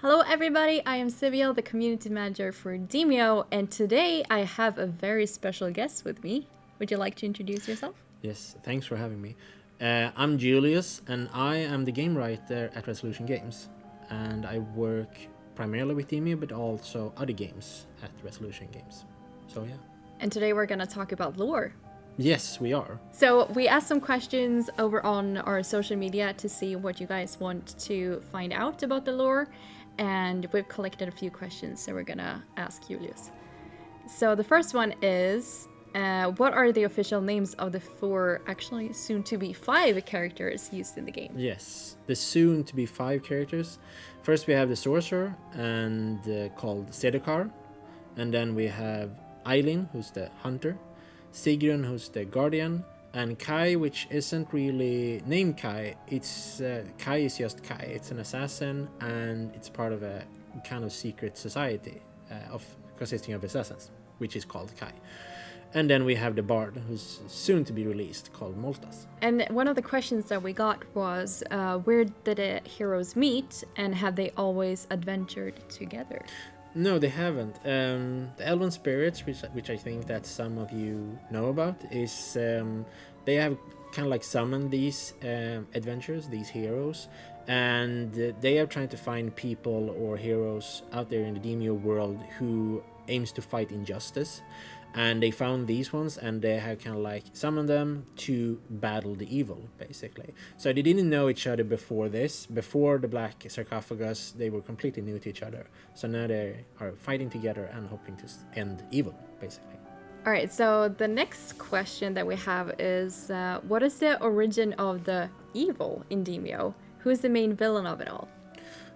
Hello everybody, I am Sibyl, the community manager for Demeo, and today I have a very special guest with me. Would you like to introduce yourself? Yes, thanks for having me. I'm Julius, and I am the game writer at Resolution Games. And I work primarily with Demeo, but also other games at Resolution Games. So, yeah. And today we're gonna talk about lore. Yes, we are. So we asked some questions over on our social media to see what you guys want to find out about the lore, and we've collected a few questions, so we're gonna ask Julius. So the first one is, what are the official names of the four, actually soon to be 5 characters used in the game? Yes, the soon to be 5 characters. First, we have the sorcerer, and called Sedekar. And then we have Eileen, who's the hunter, Sigrun, who's the guardian, and Kai, which isn't really named Kai. It's Kai is just Kai. It's an assassin, and it's part of a kind of secret society of consisting of assassins, which is called Kai. And then we have the bard, who's soon to be released, called Moltas. And one of the questions that we got was, where did the heroes meet, and have they always adventured together? No, they haven't. The Elven Spirits, which I think that some of you know about, is they have kind of like summoned these adventures, these heroes, and they are trying to find people or heroes out there in the Demeo world who aims to fight injustice. And they found these ones, and they have kind of like summoned them to battle the evil, basically. So they didn't know each other before this. Before the Black Sarcophagus, they were completely new to each other. So now they are fighting together and hoping to end evil, basically. All right, so the next question that we have is, what is the origin of the evil in Demeo? Who is the main villain of it all?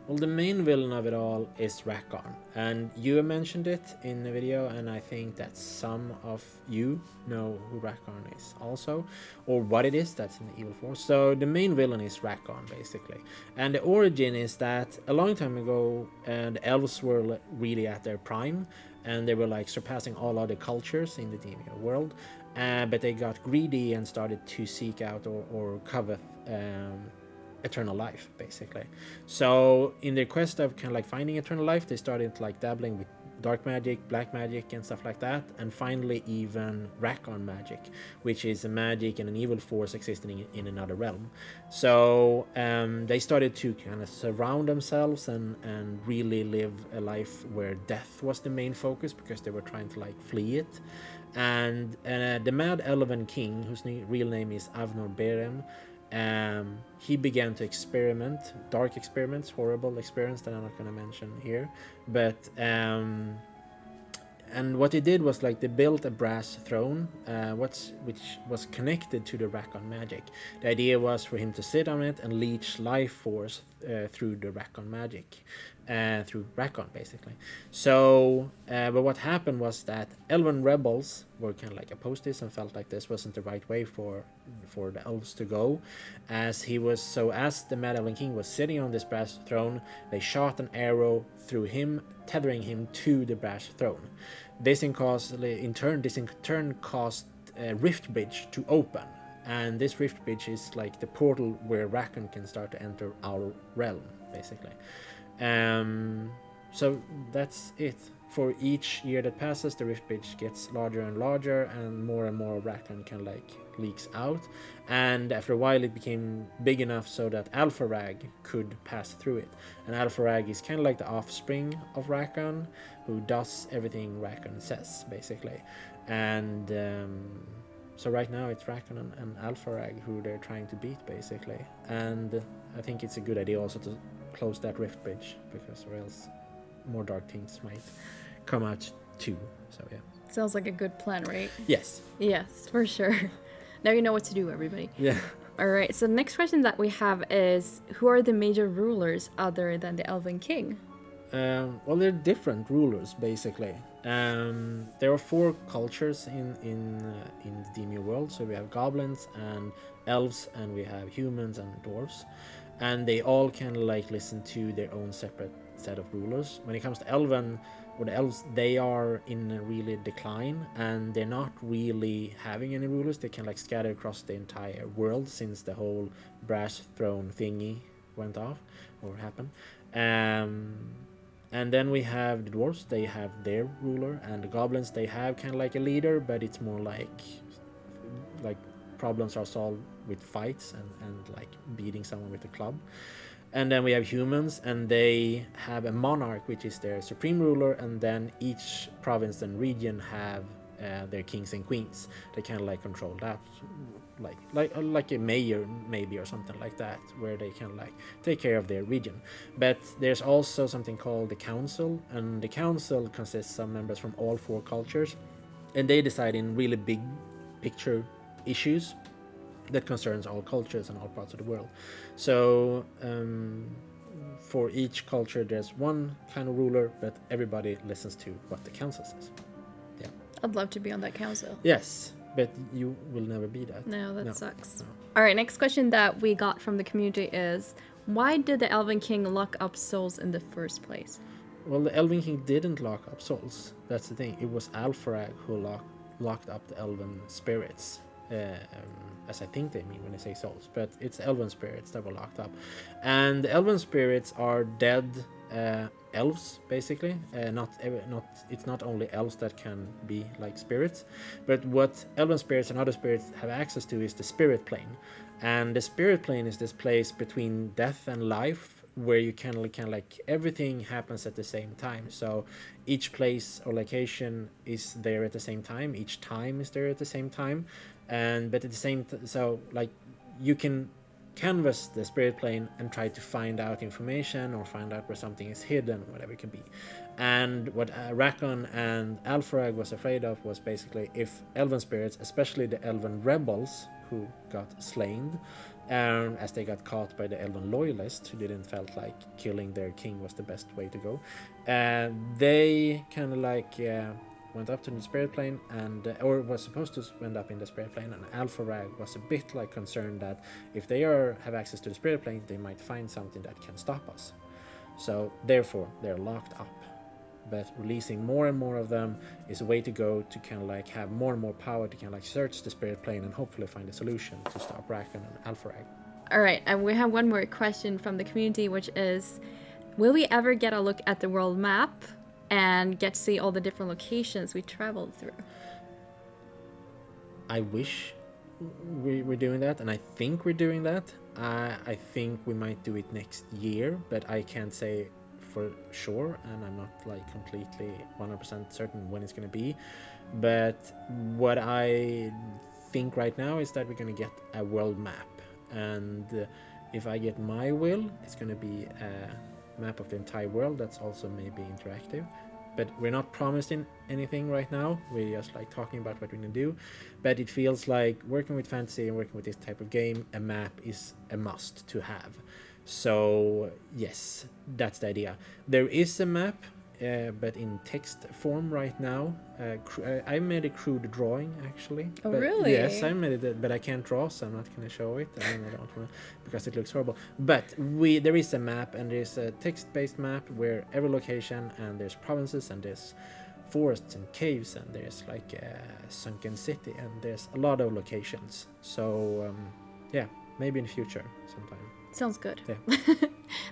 Well, the main villain of it all is Rakon, and you mentioned it in the video, and I think that some of you know who Rakon is also, or what it is that's in the evil force. So the main villain is Rakon, basically, and the origin is that a long time ago, the elves were really at their prime, and they were like surpassing all other cultures in the Demeo world, but they got greedy and started to seek out or covet eternal life, basically. So in their quest of kind of like finding eternal life, they started like dabbling with dark magic, black magic, and stuff like that, and finally even Rakon magic, which is a magic and an evil force existing in another realm. So they started to kind of surround themselves and really live a life where death was the main focus, because they were trying to like flee it. And the Mad Elven King, whose real name is Avnor Berem, he began to experiment, dark experiments, horrible experiments that I'm not going to mention here, but and what he did was like they built a brass throne, which was connected to the Rakon magic. The idea was for him to sit on it and leech life force through the Rakon magic, through Rakon, basically. So, but what happened was that Elven rebels were kind of like opposed this and felt like this wasn't the right way for the elves to go, as the Mad Elven King was sitting on this brass throne, they shot an arrow through him, tethering him to the brass throne. This in turn caused a rift bridge to open, and this rift bridge is like the portal where Rakon can start to enter our realm, basically. So that's it. For each year that passes, the rift bridge gets larger and larger, and more Rakon can like leaks out. And after a while, it became big enough so that Alpharag could pass through it. And Alpharag is kind of like the offspring of Rakon, who does everything Rakon says, basically. And so right now it's Rakon and Alpharag who they're trying to beat, basically. And I think it's a good idea also to close that rift bridge, because or else more dark things might come out too. So yeah, Sounds like a good plan, right? yes, For sure. Now you know what to do, everybody. yeah. All right, so the next question that we have is, who are the major rulers other than the Elven King? Well, they're different rulers, basically. There are 4 cultures in the Demeo world. So we have goblins and elves, and we have humans and dwarves, and they all kind of like listen to their own separate set of rulers. When it comes to Elven or the elves, they are in a really decline, and they're not really having any rulers. They can like scatter across the entire world since the whole brass throne thingy went off or happened. And then we have the dwarves, they have their ruler, and the goblins, they have kind of like a leader, but it's more like problems are solved with fights and like beating someone with a club. And then we have humans, and they have a monarch, which is their supreme ruler, and then each province and region have their kings and queens. They kind of like control that, like a mayor maybe, or something like that, where they can like take care of their region. But there's also something called the council, and the council consists of members from all 4 cultures, and they decide in really big picture issues that concerns all cultures and all parts of the world. So for each culture there's one kind of ruler, but everybody listens to what the council says. Yeah, I'd love to be on that council. yes, but you will never be that. No, that sucks. No. All right, next question that we got from the community is, why did the Elven King lock up souls in the first place? Well, the Elven King didn't lock up souls. That's the thing. It was Alfarag who locked up the elven spirits, as I think they mean when they say souls. But it's elven spirits that were locked up, and the elven spirits are dead elves, basically. It's not only elves that can be like spirits, but what elven spirits and other spirits have access to is the spirit plane, and the spirit plane is this place between death and life, where you can like everything happens at the same time. So each place or location is there at the same time. Each time is there at the same time, but at the same so like you can canvas the spirit plane and try to find out information or find out where something is hidden, whatever it can be. And what Rakon and Alfarag was afraid of was basically if elven spirits, especially the elven rebels who got slain, as they got caught by the elven loyalists who didn't felt like killing their king was the best way to go, they kind of like went up to the spirit plane, and or was supposed to end up in the spirit plane, and Alfarag was a bit like concerned that if they have access to the spirit plane, they might find something that can stop us. So therefore they're locked up. But releasing more and more of them is a way to go to kind of like have more and more power to kind of like search the spirit plane and hopefully find a solution to stop Rakon and Alfarag. All right, and we have one more question from the community, which is, will we ever get a look at the world map and get to see all the different locations we traveled through? I wish we're doing that, and I think we're doing that. I think we might do it next year, but I can't say for sure, and I'm not like completely 100% certain when it's going to be. But what I think right now is that we're going to get a world map, and if I get my will, it's going to be a map of the entire world that's also maybe interactive. But we're not promising anything right now. We're just like talking about what we're going to do. But it feels like working with fantasy and working with this type of game, a map is a must to have. So yes, that's the idea. There is a map, but in text form right now. I made a crude drawing actually. Oh, but really? Yes, I made it, but I can't draw, so I'm not going to show it. I don't want to, because it looks horrible. But there is a map, and there's a text-based map where every location, and there's provinces, and there's forests and caves, and there's like a sunken city, and there's a lot of locations. So yeah, maybe in the future sometime. Sounds good. Yeah.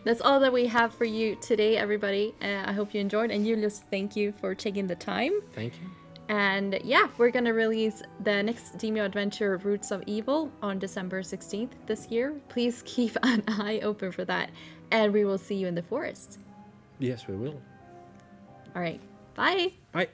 That's all that we have for you today, everybody. I hope you enjoyed. And Julius, thank you for taking the time. Thank you. And yeah, we're going to release the next Demeo adventure, Roots of Evil, on December 16th this year. Please keep an eye open for that. And we will see you in the forest. Yes, we will. All right. Bye. Bye.